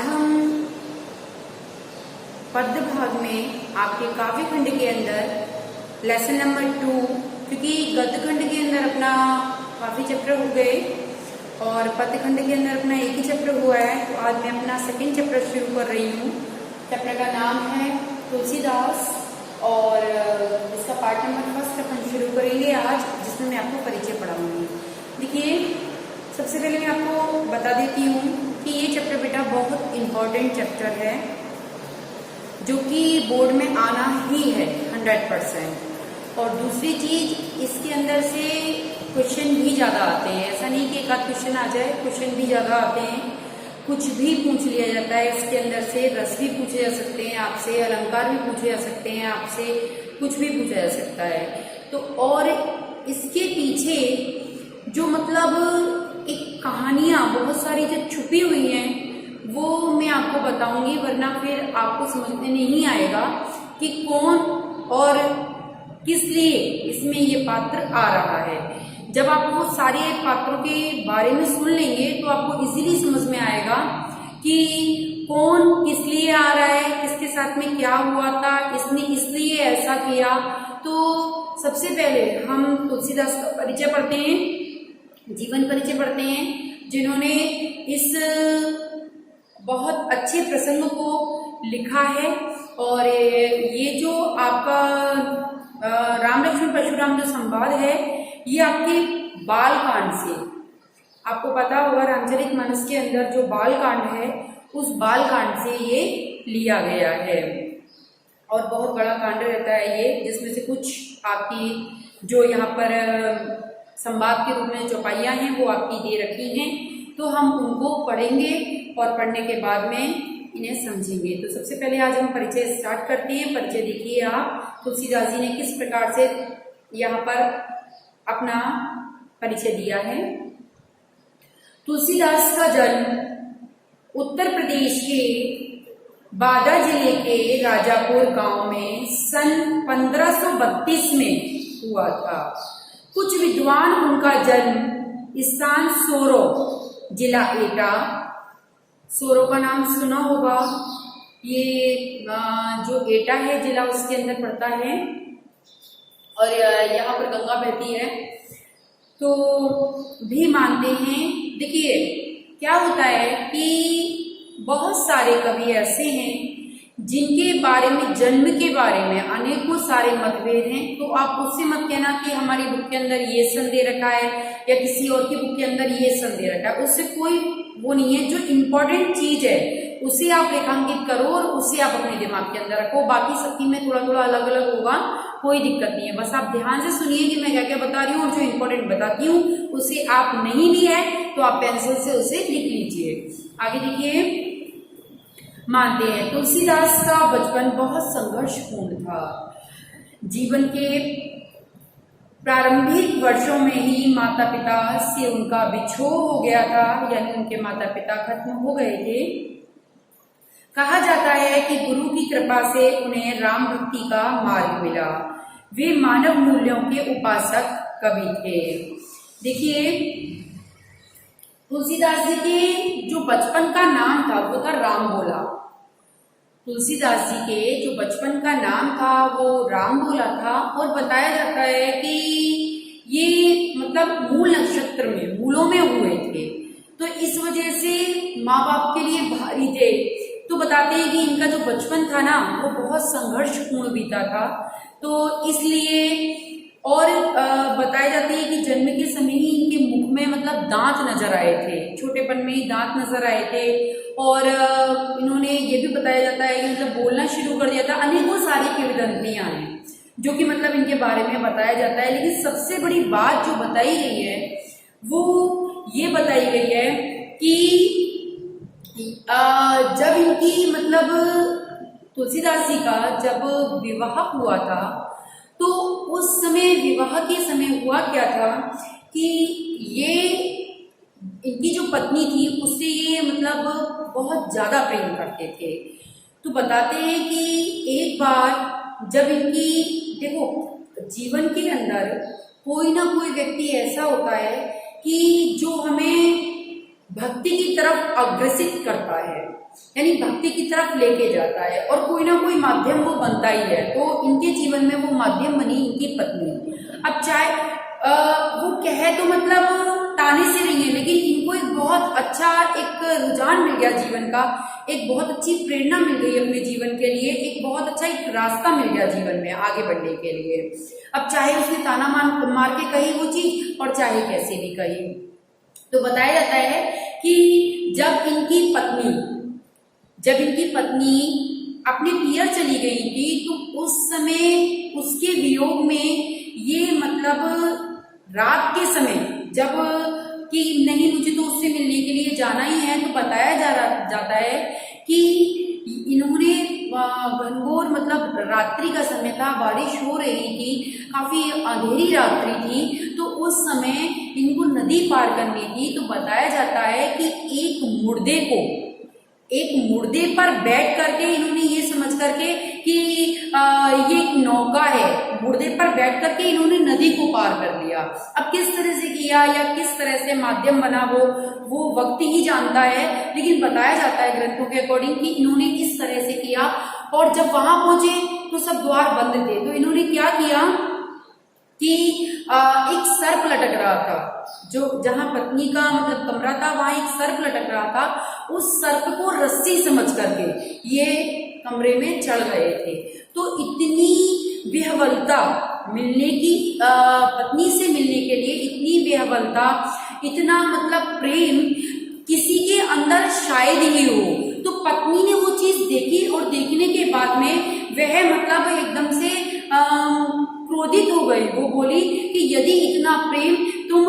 हम पद्य भाग में आपके काव्य खंड के अंदर लेसन नंबर 2, क्योंकि गद्य खंड के अंदर अपना काफी चैप्टर हो गए और पद्य खंड के अंदर अपना एक ही चैप्टर हुआ है, तो आज मैं अपना सेकंड चैप्टर शुरू कर रही हूँ। चैप्टर का नाम है तुलसीदास और इसका पार्ट नंबर 1 अपन शुरू करेंगे आज, जिसमें मैं आपको परिचय पढ़ाऊंगी। देखिए, सबसे पहले मैं आपको बता देती हूँ कि ये चैप्टर बेटा बहुत इम्पोर्टेंट चैप्टर है, जो कि बोर्ड में आना ही है 100%। और दूसरी चीज, इसके अंदर से क्वेश्चन भी ज्यादा आते हैं। ऐसा नहीं कि एक आध क्वेश्चन आ जाए, क्वेश्चन भी ज्यादा आते हैं। कुछ भी पूछ लिया जाता है इसके अंदर से। रस भी पूछे जा सकते हैं आपसे, अलंकार भी पूछे जा सकते हैं आपसे, कुछ भी पूछा जा सकता है। तो और इसके पीछे जो मतलब एक कहानियां बहुत सारी जो छुपी हुई हैं, वो मैं आपको बताऊंगी, वरना फिर आपको समझ में नहीं आएगा कि कौन और किस लिए इसमें ये पात्र आ रहा है। जब आप वो सारे पात्रों के बारे में सुन लेंगे तो आपको इजीली समझ में आएगा कि कौन किस लिए आ रहा है, किसके साथ में क्या हुआ था, इसने इसलिए ऐसा किया। तो सबसे पहले हम तुलसीदास का परिचय पढ़ते हैं, जीवन परिचय पढ़ते हैं, जिन्होंने इस बहुत अच्छे प्रसंग को लिखा है। और ये जो आपका राम लक्ष्मण परशुराम जो संवाद है, ये आपके बाल कांड से, आपको पता होगा रामचरितमानस के अंदर जो बाल कांड है, उस बाल कांड से ये लिया गया है। और बहुत बड़ा कांड रहता है ये, जिसमें से कुछ आपकी जो यहाँ पर संवाद के रूप में चौपाइयाँ हैं वो आपकी दे रखी हैं। तो हम उनको पढ़ेंगे और पढ़ने के बाद में इन्हें समझेंगे। तो सबसे पहले आज हम परिचय स्टार्ट करते हैं। परिचय देखिए आप, तुलसीदास जी ने किस प्रकार से यहाँ पर अपना परिचय दिया है। तुलसीदास का जन्म उत्तर प्रदेश के बांदा जिले के राजापुर गांव में सन 1532 में हुआ था। कुछ विद्वान उनका जन्म स्थान सोरो, जिला एटा, सोरो का नाम सुना होगा, ये जो एटा है जिला उसके अंदर पड़ता है और यहाँ पर गंगा बहती है, तो भी मानते हैं। देखिए क्या होता है कि बहुत सारे कवि ऐसे हैं जिनके बारे में, जन्म के बारे में अनेकों सारे मतभेद हैं। तो आप उससे मत कहना कि हमारी बुक के अंदर ये सन दे रखा है या किसी और की बुक के अंदर ये सन दे रखा है, उससे कोई वो नहीं है। जो इम्पोर्टेंट चीज है उसे आप रेखांकित करो और उसे आप अपने दिमाग के अंदर रखो। बाकी सबकी में थोड़ा थोड़ा अलग अलग होगा, कोई दिक्कत नहीं है। बस आप ध्यान से सुनिए कि मैं क्या क्या बता रही हूँ, और जो इम्पोर्टेंट बताती हूँ उसे आप नहीं लिया है तो आप पेंसिल से उसे लिख लीजिए। आगे देखिए, मानते हैं तुलसीदास का बचपन बहुत संघर्षपूर्ण था। जीवन के प्रारंभिक वर्षों में ही माता पिता से उनका बिछोह हो गया था, यानी उनके माता पिता खत्म हो गए थे। कहा जाता है कि गुरु की कृपा से उन्हें राम भक्ति का मार्ग मिला। वे मानव मूल्यों के उपासक कवि थे। देखिए, तुलसीदास जी के जो बचपन का नाम था वो था राम भोला। तुलसीदास जी के जो बचपन का नाम था वो राम भोला था। और बताया जाता है कि ये मतलब मूल नक्षत्र में, मूलों में हुए थे, तो इस वजह से माँ बाप के लिए भारी थे। तो बताते हैं कि इनका जो बचपन था ना, वो बहुत संघर्षपूर्ण बीता था। तो इसलिए और बताया जाता है कि जन्म के समय ही इनके मुख में मतलब दांत नजर आए थे, छोटेपन में ही दांत नजर आए थे। और इन्होंने ये भी बताया जाता है कि मतलब बोलना शुरू कर दिया था। अनेकों सारी किंवदंतियां हैं जो कि मतलब इनके बारे में बताया जाता है। लेकिन सबसे बड़ी बात जो बताई गई है वो ये बताई गई है कि जब इनकी मतलब तुलसीदास जी का जब विवाह हुआ था, तो उस समय विवाह के समय हुआ क्या था कि ये इनकी जो पत्नी थी उससे ये मतलब बहुत ज्यादा प्रेम करते थे। तो बताते हैं कि एक बार जब इनकी, देखो जीवन के अंदर कोई ना कोई व्यक्ति ऐसा होता है कि जो हमें भक्ति की तरफ अग्रसित करता है, यानी भक्ति की तरफ लेके जाता है, और कोई ना कोई माध्यम वो बनता ही है। तो इनके जीवन में वो माध्यम बनी इनकी पत्नी। अब चाहे वो कहे तो मतलब ताने से नहीं है, लेकिन इनको एक बहुत अच्छा एक रुझान मिल गया जीवन का, एक बहुत अच्छी प्रेरणा मिल गई अपने जीवन के लिए, एक बहुत अच्छा एक रास्ता मिल गया जीवन में आगे बढ़ने के लिए। अब चाहे उसने ताना मार के कही वो चीज, और चाहे कैसे भी कही, तो बताया जाता है कि जब इनकी पत्नी अपने पियर चली गई थी, तो उस समय उसके वियोग में ये मतलब रात के समय जब कि नहीं मुझे तो उससे मिलने के लिए जाना ही है, तो बताया जाता है कि इन्होंने घनघोर मतलब रात्रि का समय था, बारिश हो रही थी, काफी अंधेरी रात्रि थी, तो उस समय इनको नदी पार करनी थी। तो बताया जाता है कि एक मुर्दे पर बैठ करके इन्होंने ये समझ करके कि ये एक नौका है, मुर्दे पर बैठ करके इन्होंने नदी को पार कर लिया। अब किस तरह से किया या किस तरह से माध्यम बना वो वक्त ही जानता है, लेकिन बताया जाता है ग्रंथों के अकॉर्डिंग कि इन्होंने इस तरह से किया। और जब वहां पहुंचे तो सब द्वार बंद थे, तो इन्होंने क्या किया कि एक सर्प लटक रहा था, जो जहां पत्नी का मतलब कमरा था वहां एक सर्प लटक रहा था, उस सर्प को रस्सी समझ करके ये कमरे में चढ़ गए थे। तो इतनी विह्वलता मिलने की, पत्नी से मिलने के लिए इतनी विह्वलता, इतना मतलब प्रेम किसी के अंदर शायद ही हो। तो पत्नी ने वो चीज देखी, और देखने के बाद में वह मतलब एकदम से क्रोधित हो गई। वो बोली कि यदि इतना प्रेम तुम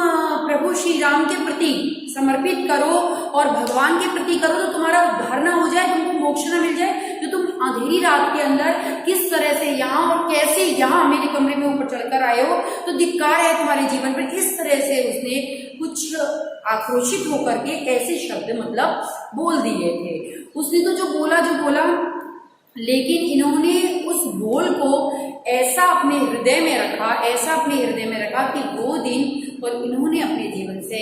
प्रभु श्री राम के प्रति समर्पित करो और भगवान के प्रति करो, तो तुम्हारा उद्धार न हो जाए, तुमको मोक्ष न मिल जाए, तो तुम अंधेरी रात के अंदर किस तरह से यहाँ और कैसे यहाँ मेरे कमरे में ऊपर चढ़कर आए हो, तो धिक्कार है तुम्हारे जीवन पर। इस तरह से उसने कुछ आक्रोशित होकर के ऐसे शब्द मतलब बोल दिए थे। उसने तो जो बोला, लेकिन इन्होंने उस बोल को ऐसा अपने हृदय में रखा कि वो दिन, और इन्होंने अपने जीवन से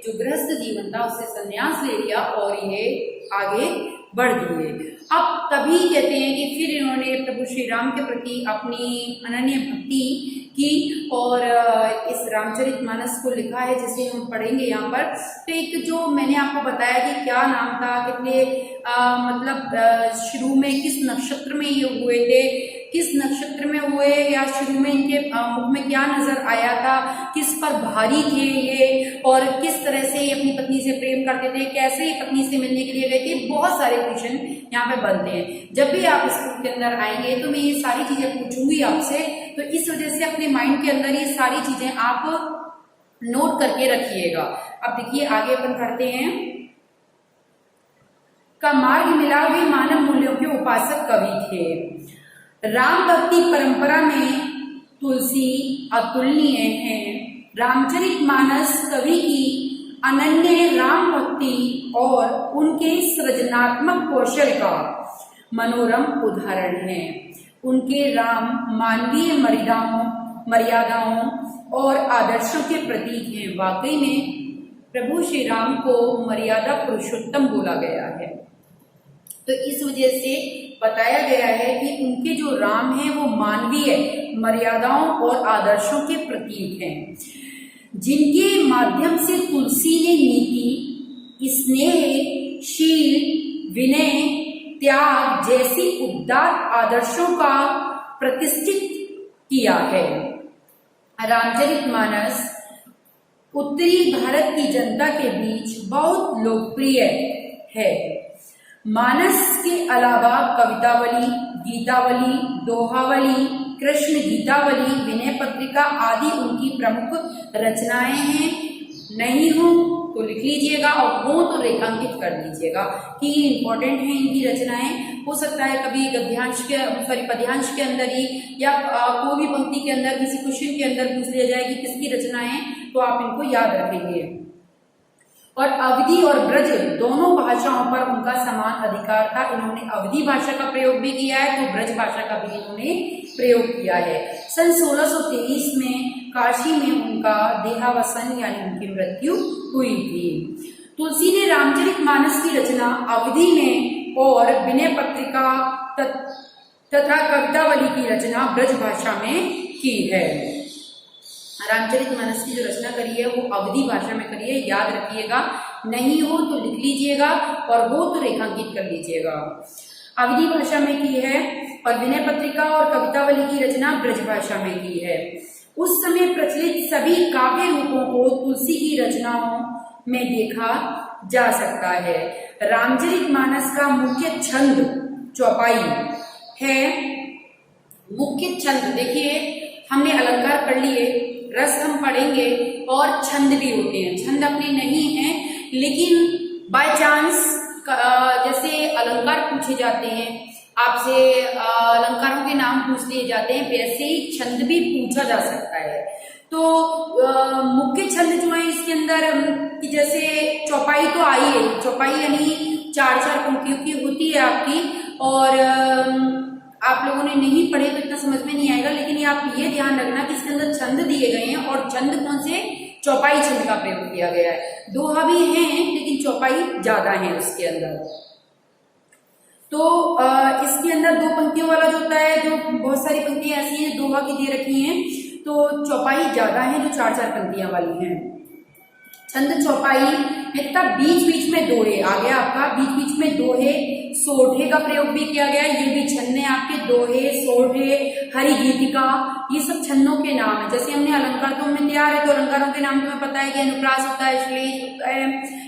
जो गृहस्थ जीवन था उससे संन्यास ले लिया और ये आगे बढ़ दिए। अब तभी कहते हैं कि फिर इन्होंने प्रभु श्री राम के प्रति अपनी अनन्य भक्ति की, और इस रामचरितमानस को लिखा है जिसे हम पढ़ेंगे यहाँ पर। तो एक जो मैंने आपको बताया कि क्या नाम था, कितने मतलब शुरू में किस नक्षत्र में ये हुए थे, किस नक्षत्र में हुए, या शुरू में इनके मुख में क्या नजर आया था, किस पर भारी थे ये, और किस तरह से ये अपनी पत्नी से प्रेम करते थे, कैसे ये पत्नी से मिलने के लिए गए थे। बहुत सारे क्वेश्चन यहाँ पे बनते हैं। जब भी आप स्कूल के अंदर आएंगे तो मैं ये सारी चीजें पूछूंगी आपसे, तो इस वजह से अपने माइंड के अंदर ये सारी चीजें आप नोट करके रखिएगा। अब देखिए आगे अपन करते हैं। का मार्ग मिला वे मानव मूल्यों के उपासक कवि थे। राम भक्ति परंपरा में तुलसी अतुलनीय है। रामचरितमानस कवि की अनन्य राम भक्ति और उनके सृजनात्मक कौशल का मनोरम उदाहरण है। उनके राम मानवीय मर्यादाओं और आदर्शों के प्रतीक हैं। वाकई में प्रभु श्री राम को मर्यादा पुरुषोत्तम बोला गया है। तो इस वजह से बताया गया है कि उनके जो राम हैं वो मानवीय मर्यादाओं और आदर्शों के प्रतीक हैं, जिनके माध्यम से तुलसी ने नीति, स्नेह, शील, विनय, त्याग जैसी उदार आदर्शों का प्रतिष्ठित किया है। रामचरितमानस उत्तरी भारत की जनता के बीच बहुत लोकप्रिय है। मानस के अलावा कवितावली, गीतावली, दोहावली, कृष्ण गीतावली, विनय पत्रिका आदि उनकी प्रमुख रचनाएं हैं। नहीं हो तो लिख लीजिएगा और हो तो रेखांकित कर लीजिएगा कि इंपॉर्टेंट है इनकी रचनाएं। हो सकता है कभी पद्यांश के अंदर ही या कोई भी पंक्ति के अंदर किसी क्वेश्चन के अंदर पूछ लिया जाए कि किसकी रचनाएं, तो आप इनको याद रखेंगे। और अवधी और ब्रज दोनों भाषाओं पर उनका समान अधिकार था। इन्होंने अवधी भाषा का प्रयोग भी किया है, तो ब्रज भाषा का भी इन्होंने प्रयोग किया है। सन 1623 में काशी में उनका देहावसान यानी उनकी मृत्यु हुई थी। तुलसी ने रामचरितमानस की रचना अवधि में और विनय पत्रिका तथा कवितावली की रचना ब्रज भाषा में की है। रामचरितमानस की जो रचना करी है वो अवधि भाषा में करी है, याद रखिएगा, नहीं हो तो लिख लीजिएगा और हो तो रेखांकित कर लीजिएगा। अवधि भाषा में की है और विनय पत्रिका और कवितावली की रचना ब्रज भाषा में की है। उस समय प्रचलित सभी काव्य रूपों को तुलसी की रचनाओं में देखा जा सकता है। रामचरितमानस का मुख्य छंद चौपाई है। मुख्य छंद देखिए, हमने अलंकार पढ़ लिए, रस हम पढ़ेंगे और छंद भी होते हैं। छंद अपने नहीं है, लेकिन बाय चांस जैसे अलंकार पूछे जाते हैं आपसे, अलंकारों के नाम पूछ लिए जाते हैं, वैसे ही छंद भी पूछा जा सकता है। तो मुख्य छंद जो है इसके अंदर कि जैसे चौपाई तो आई है, चौपाई यानी 4-4 पंक्तियों की होती है आपकी, और आप लोगों ने नहीं पढ़े तो इतना समझ में नहीं आएगा, लेकिन आप ये ध्यान रखना कि इसके अंदर छंद दिए गए हैं और छंद कौन से, चौपाई छंद का प्रयोग किया गया है। दोहा भी हैं लेकिन चौपाई ज्यादा है उसके अंदर। तो इसके अंदर 2 पंक्तियों वाला जो होता है, जो बहुत सारी पंक्तियां ऐसी हैं दोहा की दे रखी हैं, तो चौपाई ज्यादा है जो 4-4 पंक्तियां वाली हैं। छंद चौपाई में तब बीच बीच में दोहे आ गया आपका, बीच बीच में दोहे, सोढ़े का प्रयोग भी किया गया। ये भी छंद है आपके, दोहे, सोढ़े, हरि गीतिका, ये सब छंदों के नाम है। जैसे हमने अलंकार तो हमें तैयार है, तो अलंकारों के नाम तुम्हें पता है कि अनुप्रास होता है, श्लेष होता है,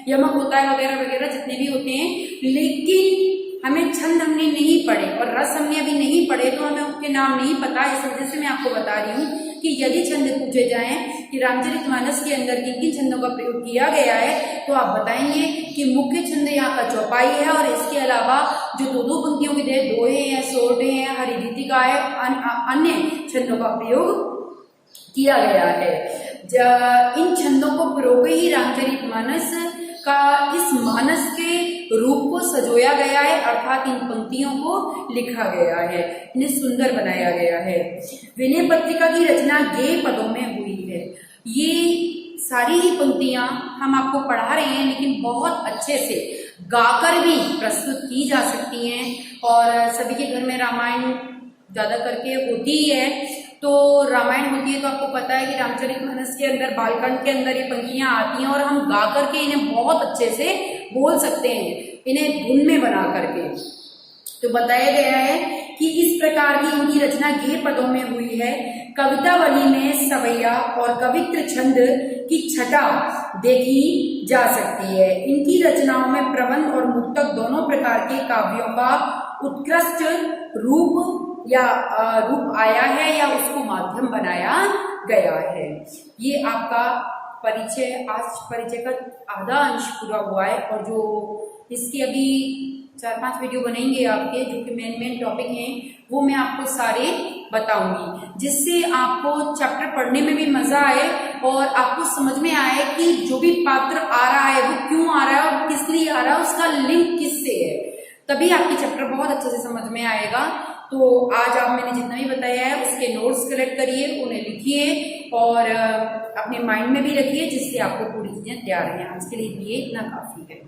यमक होता है, वगैरह वगैरह जितने भी होते हैं। लेकिन हमें छंद हमने नहीं पढ़े और रस हमने अभी नहीं पढ़े, तो हमें उनके नाम नहीं पता। इस वजह से मैं आपको बता रही हूँ कि यदि छंद पूछे जाएं कि रामचरितमानस के अंदर किन किन छंदों का प्रयोग किया गया है, तो आप बताएंगे कि मुख्य छंद यहाँ का चौपाई है, और इसके अलावा जो 2-2 पंक्तियों के दोहे हैं, सोढ़े हैं, हरि गीतिका है, अन्य छंदों का प्रयोग किया गया है। इन छंदों को प्रयोग ही रामचरितमानस का इस मानस के रूप को सजोया गया है, अर्थात इन पंक्तियों को लिखा गया है, इन्हें सुंदर बनाया गया है। विनय पत्रिका की रचना गेय पदों में हुई है। ये सारी ही पंक्तियां हम आपको पढ़ा रहे हैं, लेकिन बहुत अच्छे से गाकर भी प्रस्तुत की जा सकती हैं, और सभी के घर में रामायण ज्यादा करके होती ही है। तो रामायण होती है तो आपको पता है कि रामचरितमानस के अंदर, बालकांड के अंदर ये पंक्तियां आती हैं, और हम गा करके इन्हें बहुत अच्छे से बोल सकते हैं, इन्हें धुन में बना करके। तो बताया गया है कि इस प्रकार की इनकी रचना गेय पदों में हुई है। कवितावली में सवैया और कवित्र छंद की छटा देखी जा सकती है। इनकी रचनाओं में प्रबंध और मुक्तक दोनों प्रकार के काव्यों का उत्कृष्ट रूप आया है या उसको माध्यम बनाया गया है। ये आपका परिचय, आज परिचय का आधा अंश पूरा हुआ है, और जो इसकी अभी 4-5 वीडियो बनेंगे आपके, जो कि मेन टॉपिक हैं, वो मैं आपको सारे बताऊंगी, जिससे आपको चैप्टर पढ़ने में भी मजा आए और आपको समझ में आए कि जो भी पात्र आ रहा है वो क्यों आ रहा है और किस लिए आ रहा है, उसका लिंक किससे है। तभी आपकी चैप्टर बहुत अच्छे से समझ में आएगा। तो आज आप मैंने जितना भी बताया है उसके नोट्स कलेक्ट करिए, उन्हें लिखिए और अपने माइंड में भी रखिए, जिससे आपको पूरी चीजें तैयार हैं। आज के लिए ये इतना काफी है।